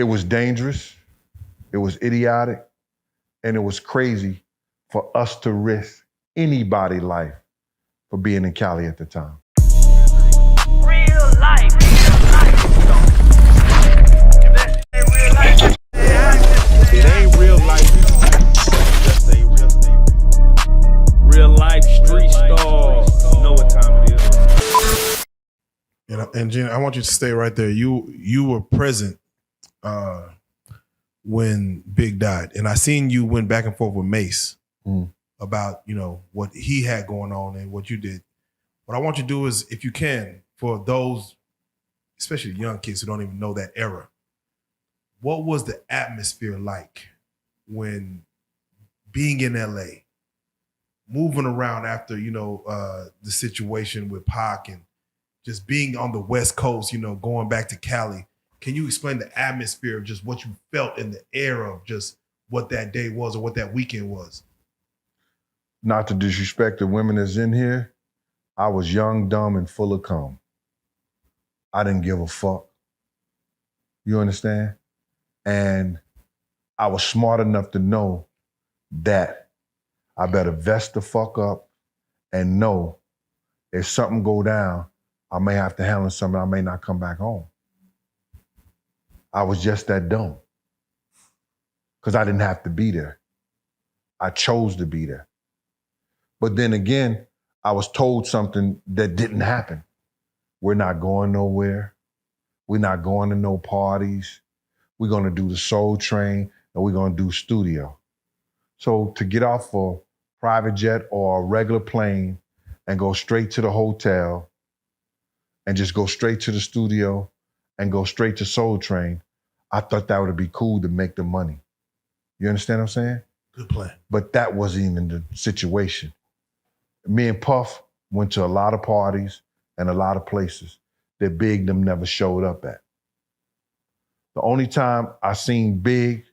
It was dangerous, it was idiotic, and it was crazy for us to risk anybody's life for being in Cali at the time. Real life. It ain't real life. Just say real life street stars. Know what time it is. And Gina, I want you to stay right there. You were present when Big died, and I seen you went back and forth with Mace about what he had going on and what you did. What I want you to do is, if you can, for those, especially young kids who don't even know that era, what was the atmosphere like when being in LA, moving around after the situation with Pac and just being on the West Coast, going back to Cali? Can you explain the atmosphere of just what you felt in the air of just what that day was or what that weekend was? Not to disrespect the women that's in here, I was young, dumb, and full of cum. I didn't give a fuck. You understand? And I was smart enough to know that I better vest the fuck up and know if something go down, I may have to handle something, I may not come back home. I was just that dumb. Because I didn't have to be there. I chose to be there. But then again, I was told something that didn't happen. We're not going nowhere. We're not going to no parties. We're gonna do the Soul Train and we're gonna do studio. So to get off a private jet or a regular plane and go straight to the hotel and just go straight to the studio and go straight to Soul Train, I thought that would be cool to make the money. You understand what I'm saying? Good plan. But that wasn't even the situation. Me and Puff went to a lot of parties and a lot of places that Big them never showed up at. The only time I seen Big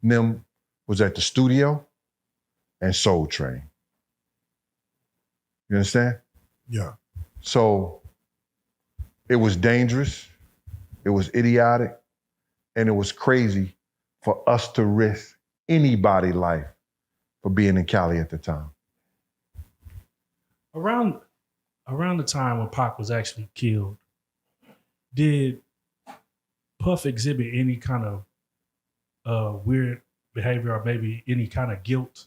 them was at the studio and Soul Train. You understand? Yeah. So it was dangerous, it was idiotic, and it was crazy for us to risk anybody's life for being in Cali at the time. Around the time when Pac was actually killed, did Puff exhibit any kind of weird behavior or maybe any kind of guilt?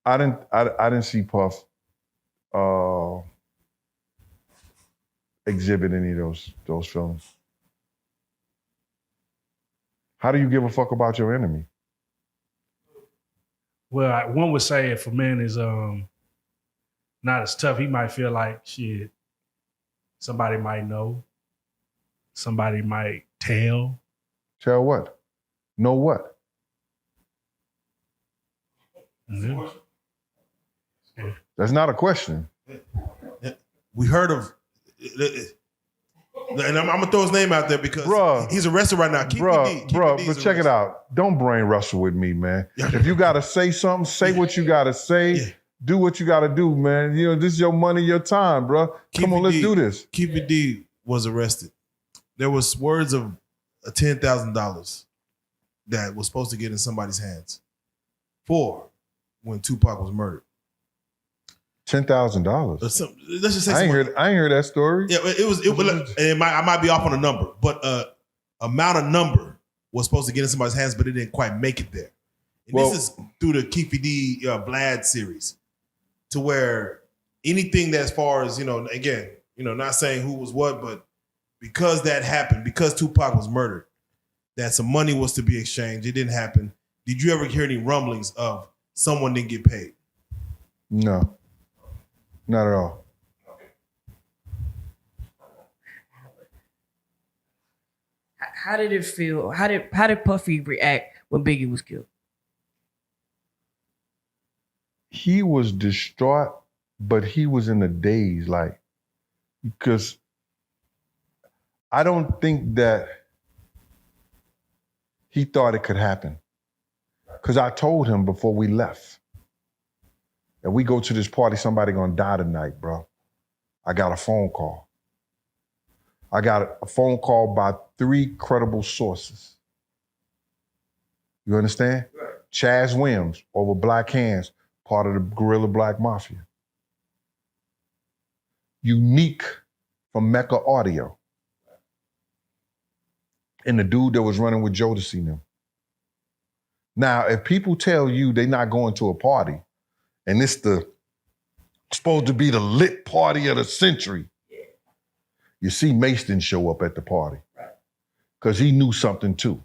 I didn't see Puff exhibit any of those feelings. How do you give a fuck about your enemy? Well, one would say if a man is not as tough, he might feel like shit. Somebody might know. Somebody might tell. Tell what? Know what? Mm-hmm. That's not a question. We heard of, and I'm gonna throw his name out there because he's arrested right now. Keefe D. But check it out. Don't brain wrestle with me, man. If you gotta say something, say what you gotta say. Yeah. Do what you gotta do, man. This is your money, your time, bro. Come on, let's do this. Keefe D was arrested. There was words of $10,000 that was supposed to get in somebody's hands for when Tupac was murdered. $10,000. Let's just say I ain't heard that story. Yeah, I might be off on a number, but amount of number was supposed to get in somebody's hands, but it didn't quite make it there. And this is through the Keefe D Blad series, to where anything that, as far as again, not saying who was what, but because that happened, because Tupac was murdered, that some money was to be exchanged. It didn't happen. Did you ever hear any rumblings of someone didn't get paid? No. Not at all. How did it feel? How did Puffy react when Biggie was killed? He was distraught, but he was in a daze, because I don't think that he thought it could happen. Because I told him before we left, if we go to this party, somebody gonna die tonight, bro. I got a phone call. I got a phone call by 3 credible sources. You understand? Right. Chaz Williams over Black Hands, part of the Guerrilla Black Mafia. Unique from Mecca Audio. And the dude that was running with Jodeci and them. Now, if people tell you they're not going to a party, and it's supposed to be the lit party of the century, you see Mace didn't show up at the party. Because he knew something too.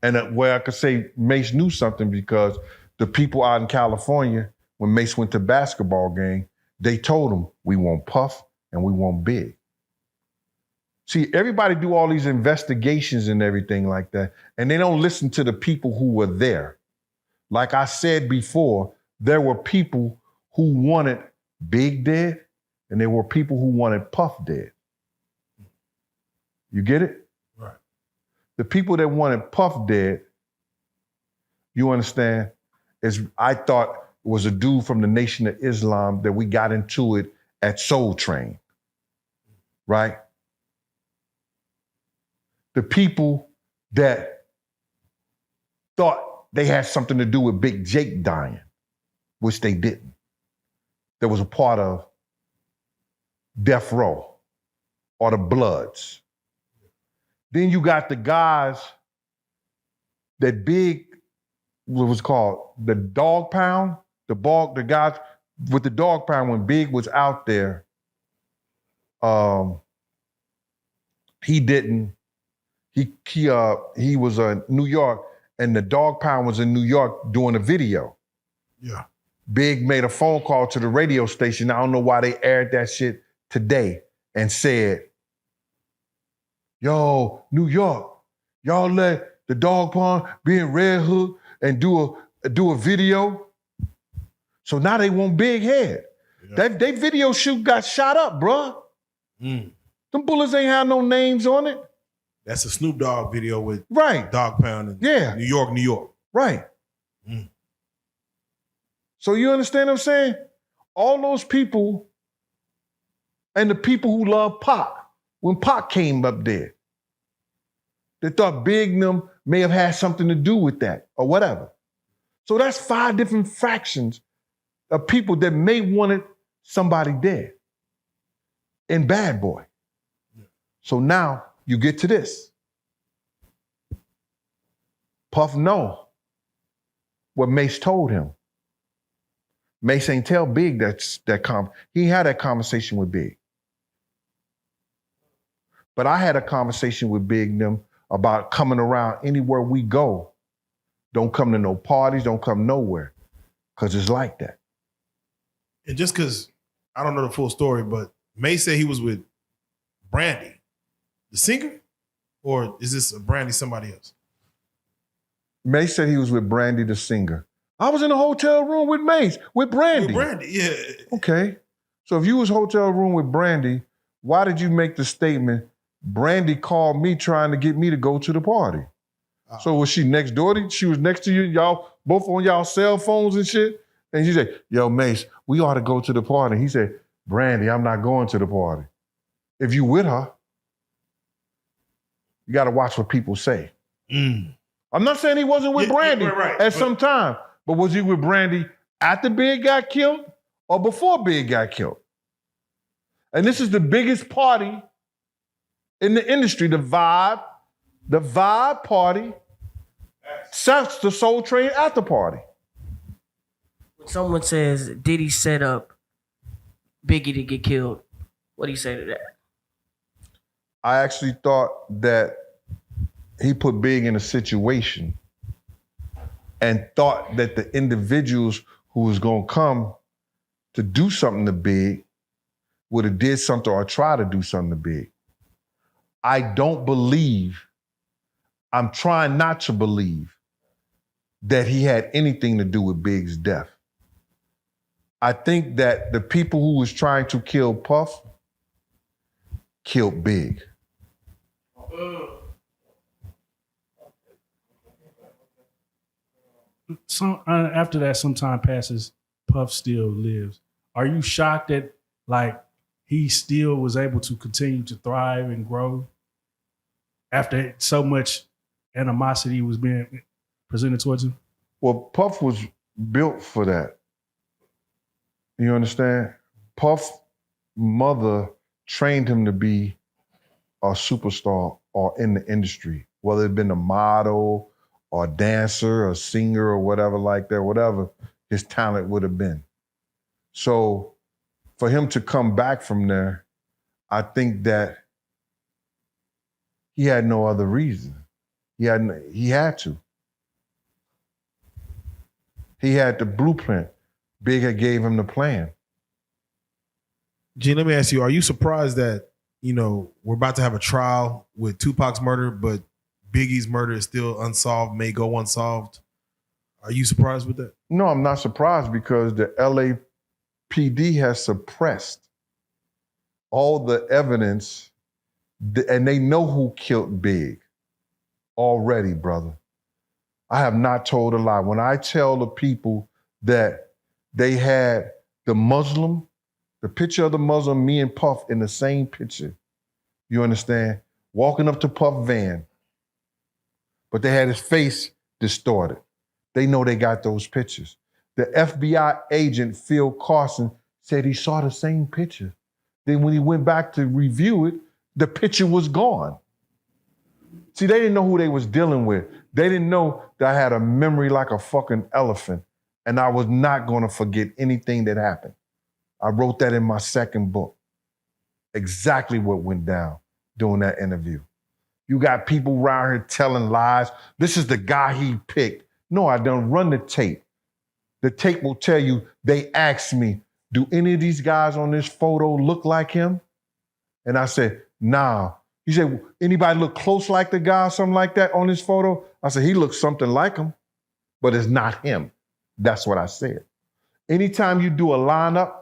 And where I could say Mace knew something because the people out in California, when Mace went to basketball game, they told him, we want Puff and we want Big. See, everybody do all these investigations and everything like that, and they don't listen to the people who were there. Like I said before, there were people who wanted Big dead, and there were people who wanted Puff dead. You get it? Right. The people that wanted Puff dead, you understand, I thought was a dude from the Nation of Islam that we got into it at Soul Train, right? The people that thought they had something to do with Big Jake dying, which they didn't. That was a part of Death Row or the Bloods. Then you got the guys that Big, what was called, the Dog Pound, the guys with the Dog Pound when Big was out there, he was in New York, and the Dog Pound was in New York doing a video. Yeah. Big made a phone call to the radio station. I don't know why they aired that shit today and said, yo, New York, y'all let the Dog Pound be in Red Hook and do a video. So now they want Big head. Yeah. That video shoot got shot up, bruh. Them bullets ain't have no names on it. That's a Snoop Dogg video with right. Dog Pound in New York, New York. Right. So you understand what I'm saying? All those people and the people who love Pac, when Pac came up there, they thought Big and them may have had something to do with that or whatever. So that's 5 different fractions of people that may wanted somebody dead in Bad Boy. So now you get to this. Puff know what Mace told him. Mace ain't tell Big he had that conversation with Big. But I had a conversation with Big and them about coming around anywhere we go. Don't come to no parties, don't come nowhere. Because it's like that. And just because I don't know the full story, but Mace said he was with Brandy, the singer? Or is this Brandy somebody else? Mace said he was with Brandy, the singer. I was in a hotel room with Mace, with Brandy. With Brandy, yeah. Okay. So if you was hotel room with Brandy, why did you make the statement, Brandy called me trying to get me to go to the party? So was she next door to you? She was next to you, y'all both on y'all cell phones and shit? And she said, yo, Mace, we ought to go to the party. He said, Brandy, I'm not going to the party. If you with her, you got to watch what people say. I'm not saying he wasn't with Brandy at some time, but was he with Brandy after Big got killed or before Big got killed? And this is the biggest party in the industry, the Vibe party, sets the Soul Train after party. When someone says Diddy set up Biggie to get killed, what do you say to that? I actually thought that he put Big in a situation and thought that the individuals who was going to come to do something to Big would have did something or try to do something to Big. I'm trying not to believe that he had anything to do with Big's death. I think that the people who was trying to kill Puff killed Big. After that, some time passes, Puff still lives. Are you shocked that, like, he still was able to continue to thrive and grow after so much animosity was being presented towards him? Well, Puff was built for that. You understand? Puff's mother trained him to be a superstar or in the industry, whether it been a model or a dancer or singer or whatever like that, whatever his talent would have been. So for him to come back from there, I think that he had no other reason. He had to. He had the blueprint. Big had gave him the plan. Gene, let me ask you, are you surprised that, we're about to have a trial with Tupac's murder, but Biggie's murder is still unsolved, may go unsolved? Are you surprised with that? No, I'm not surprised because the LAPD has suppressed all the evidence and they know who killed Big already, brother. I have not told a lie. When I tell the people that they had the picture of the Muslim, me and Puff in the same picture, you understand? Walking up to Puff van, but they had his face distorted. They know they got those pictures. The FBI agent, Phil Carson, said he saw the same picture. Then when he went back to review it, the picture was gone. See, they didn't know who they was dealing with. They didn't know that I had a memory like a fucking elephant and I was not gonna forget anything that happened. I wrote that in my second book. Exactly what went down during that interview. You got people around here telling lies. This is the guy he picked. No, I don't. Run the tape. The tape will tell you, they asked me, do any of these guys on this photo look like him? And I said, nah. He said, anybody look close like the guy, something like that on this photo? I said, he looks something like him, but it's not him. That's what I said. Anytime you do a lineup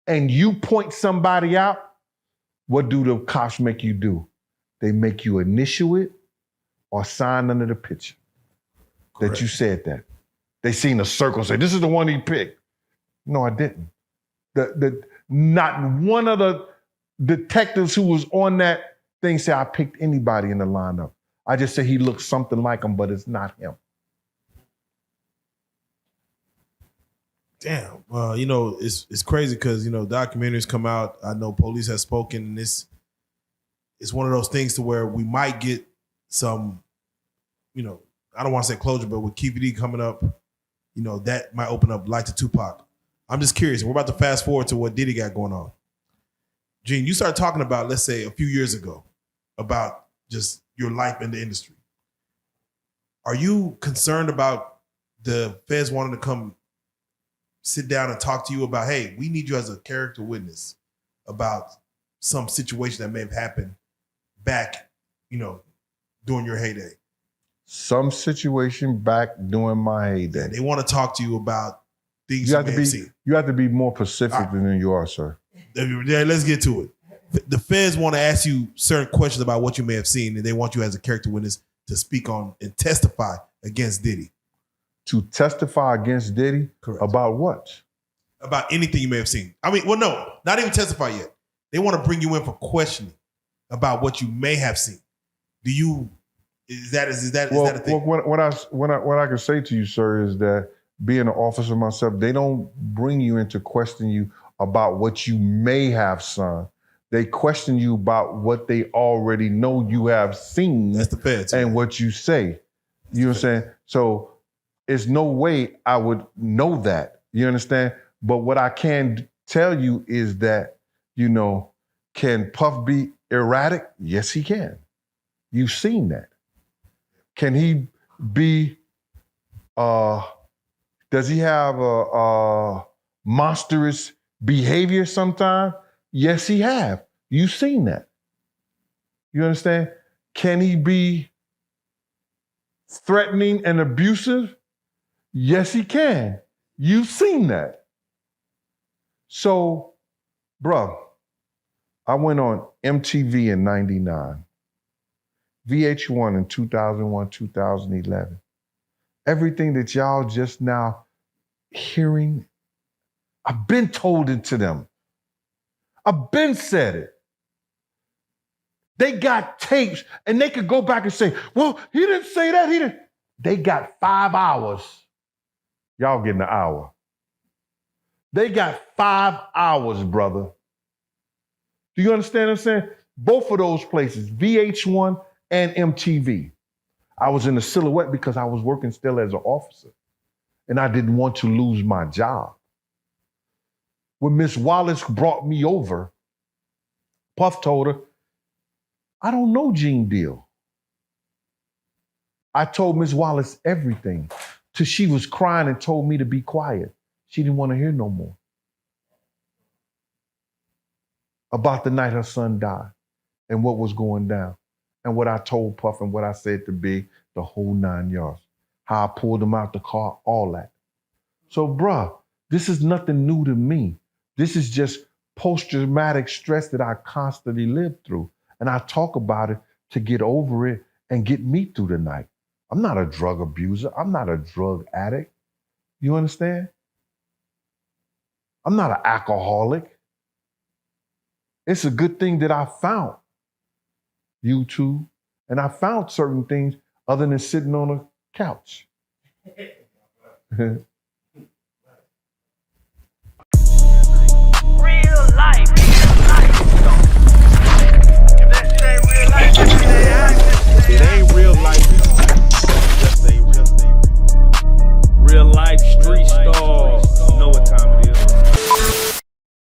and you point somebody out, what do the cops make you do? They make you initial it or sign under the picture that you said that. They seen a circle and say, this is the one he picked. No, I didn't. Not one of the detectives who was on that thing said I picked anybody in the lineup. I just said he looks something like him, but it's not him. Damn. It's crazy because, documentaries come out. I know police have spoken, and it's one of those things to where we might get some, I don't want to say closure, but with Keefe D coming up, that might open up light to Tupac. I'm just curious. We're about to fast forward to what Diddy got going on. Gene, you started talking about, let's say, a few years ago, about just your life in the industry. Are you concerned about the feds wanting to come sit down and talk to you about, hey, we need you as a character witness about some situation that may have happened back, during your heyday? Some situation back during my heyday. They want to talk to you about things you may have seen. You have to be more specific than you are, sir. Yeah, let's get to it. The feds want to ask you certain questions about what you may have seen, and they want you as a character witness to speak on and testify against Diddy. To testify against Diddy? Correct. About what? About anything you may have seen. I mean, well, no, not even testify yet. They want to bring you in for questioning about what you may have seen. Is that a thing? What I can say to you, sir, is that being an officer myself, they don't bring you in to question you about what you may have seen. They question you about what they already know you have seen. That's the feds. And what you say. You know what I'm saying? So it's no way I would know that. You understand? But what I can tell you is that, can Puff be erratic? Yes, he can. You've seen that. Can he be, does he have a monstrous behavior sometime? Yes, he have. You've seen that. You understand? Can he be threatening and abusive? Yes, he can. You've seen that. So, bro, I went on MTV in 99, VH1 in 2001, 2011. Everything that y'all just now hearing, I've been told it to them. I've been said it. They got tapes and they could go back and say, well, he didn't say that. He didn't. They got 5 hours. Y'all getting an hour. They got 5 hours, brother. Do you understand what I'm saying? Both of those places, VH1 and MTV. I was in the Silhouette because I was working still as an officer and I didn't want to lose my job. When Miss Wallace brought me over, Puff told her, I don't know Gene Deal. I told Miss Wallace everything till she was crying and told me to be quiet. She didn't want to hear no more about the night her son died and what was going down and what I told Puff and what I said to Big, the whole 9 yards, how I pulled him out the car, all that. So, bruh, this is nothing new to me. This is just post-traumatic stress that I constantly lived through. And I talk about it to get over it and get me through the night. I'm not a drug abuser. I'm not a drug addict. You understand? I'm not an alcoholic. It's a good thing that I found YouTube and I found certain things other than sitting on a couch. Real life.